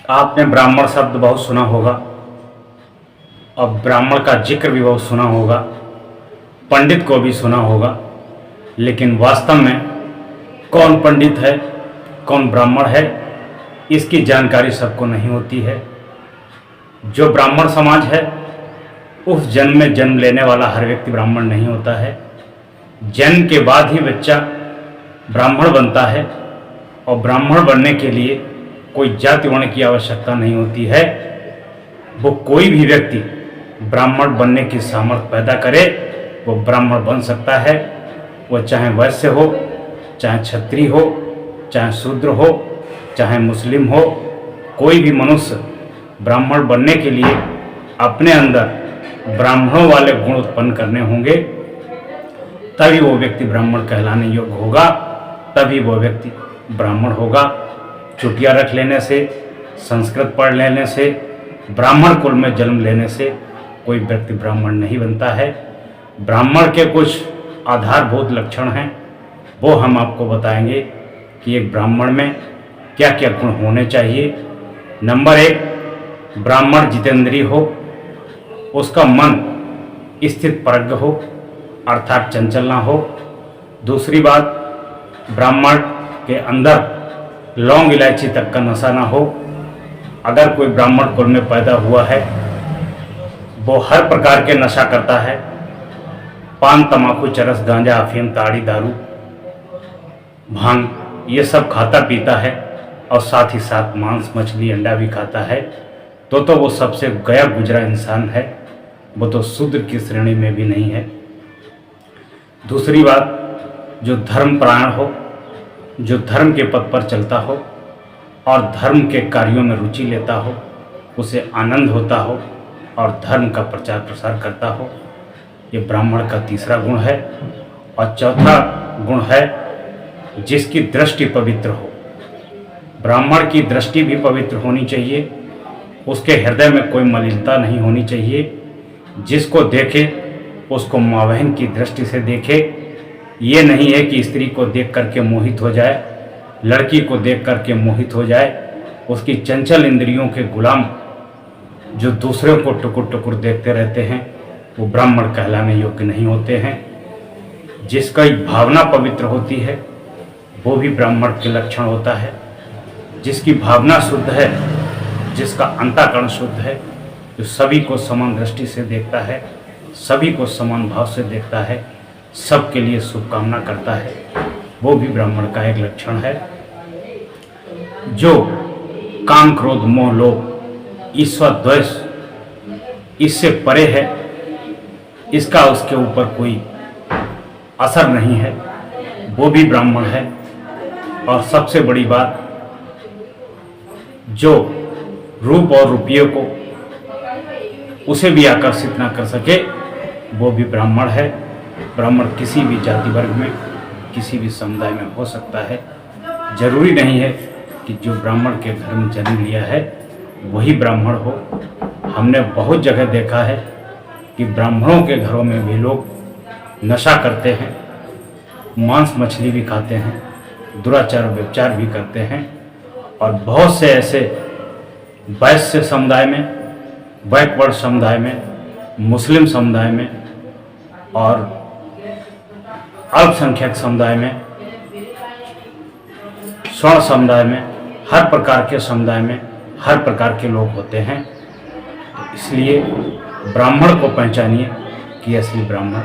आपने ब्राह्मण शब्द बहुत सुना होगा और ब्राह्मण का जिक्र भी बहुत सुना होगा, पंडित को भी सुना होगा, लेकिन वास्तव में कौन पंडित है, कौन ब्राह्मण है, इसकी जानकारी सबको नहीं होती है। जो ब्राह्मण समाज है उस जन्म में जन्म लेने वाला हर व्यक्ति ब्राह्मण नहीं होता है। जन्म के बाद ही बच्चा ब्राह्मण बनता है और ब्राह्मण बनने के लिए कोई जाति वर्ण की आवश्यकता नहीं होती है। वो कोई भी व्यक्ति ब्राह्मण बनने की सामर्थ्य पैदा करे वो ब्राह्मण बन सकता है। वो चाहे वैश्य हो, चाहे क्षत्रिय हो, चाहे शूद्र हो, चाहे मुस्लिम हो, कोई भी मनुष्य ब्राह्मण बनने के लिए अपने अंदर ब्राह्मणों वाले गुण उत्पन्न करने होंगे, तभी वो व्यक्ति ब्राह्मण कहलाने योग्य होगा, तभी वो व्यक्ति ब्राह्मण होगा। चुटिया रख लेने से, संस्कृत पढ़ लेने से, ब्राह्मण कुल में जन्म लेने से कोई व्यक्ति ब्राह्मण नहीं बनता है। ब्राह्मण के कुछ आधारभूत लक्षण हैं, वो हम आपको बताएंगे कि एक ब्राह्मण में क्या क्या गुण होने चाहिए। नंबर 1, ब्राह्मण जितेंद्रिय हो, उसका मन स्थित प्रज्ञ हो अर्थात चंचल ना हो। दूसरी बात, ब्राह्मण के अंदर लौंग इलायची तक का नशा ना हो। अगर कोई ब्राह्मण कुल में पैदा हुआ है वो हर प्रकार के नशा करता है, पान, तमाकू, चरस, गांजा, अफीम, ताड़ी, दारू, भांग, ये सब खाता पीता है और साथ ही साथ मांस, मछली, अंडा भी खाता है, तो वो सबसे गया गुजरा इंसान है, वो तो शूद्र की श्रेणी में भी नहीं है। दूसरी बात, जो धर्मपरायण हो, जो धर्म के पथ पर चलता हो और धर्म के कार्यों में रुचि लेता हो, उसे आनंद होता हो और धर्म का प्रचार प्रसार करता हो, ये ब्राह्मण का तीसरा गुण है। और चौथा गुण है जिसकी दृष्टि पवित्र हो। ब्राह्मण की दृष्टि भी पवित्र होनी चाहिए, उसके हृदय में कोई मलिनता नहीं होनी चाहिए। जिसको देखे उसको माँ बहन की दृष्टि से देखे। ये नहीं है कि स्त्री को देख करके मोहित हो जाए, लड़की को देख करके मोहित हो जाए। उसकी चंचल इंद्रियों के गुलाम जो दूसरों को टुकुर टुकुर देखते रहते हैं वो ब्राह्मण कहलाने योग्य नहीं होते हैं। जिसका भावना पवित्र होती है वो भी ब्राह्मण के लक्षण होता है। जिसकी भावना शुद्ध है, जिसका अंतःकरण शुद्ध है, जो सभी को समान दृष्टि से देखता है, सभी को समान भाव से देखता है, सबके लिए शुभकामना करता है, वो भी ब्राह्मण का एक लक्षण है। जो काम, क्रोध, मोह, लोभ, ईर्ष्या, द्वेष इससे परे है, इसका उसके ऊपर कोई असर नहीं है, वो भी ब्राह्मण है। और सबसे बड़ी बात, जो रूप और रुपये को उसे भी आकर्षित ना कर सके, वो भी ब्राह्मण है। ब्राह्मण किसी भी जाति वर्ग में, किसी भी समुदाय में हो सकता है। जरूरी नहीं है कि जो ब्राह्मण के घर में जन्म लिया है वही ब्राह्मण हो। हमने बहुत जगह देखा है कि ब्राह्मणों के घरों में भी लोग नशा करते हैं, मांस मछली भी खाते हैं, दुराचार व्यभिचार भी करते हैं। और बहुत से ऐसे वैश्य समुदाय में, बैकवर्ड समुदाय में, मुस्लिम समुदाय में और अल्पसंख्यक समुदाय में, स्वर्ण समुदाय में, हर प्रकार के समुदाय में हर प्रकार के लोग होते हैं। तो इसलिए ब्राह्मण को पहचानिए कि असली ब्राह्मण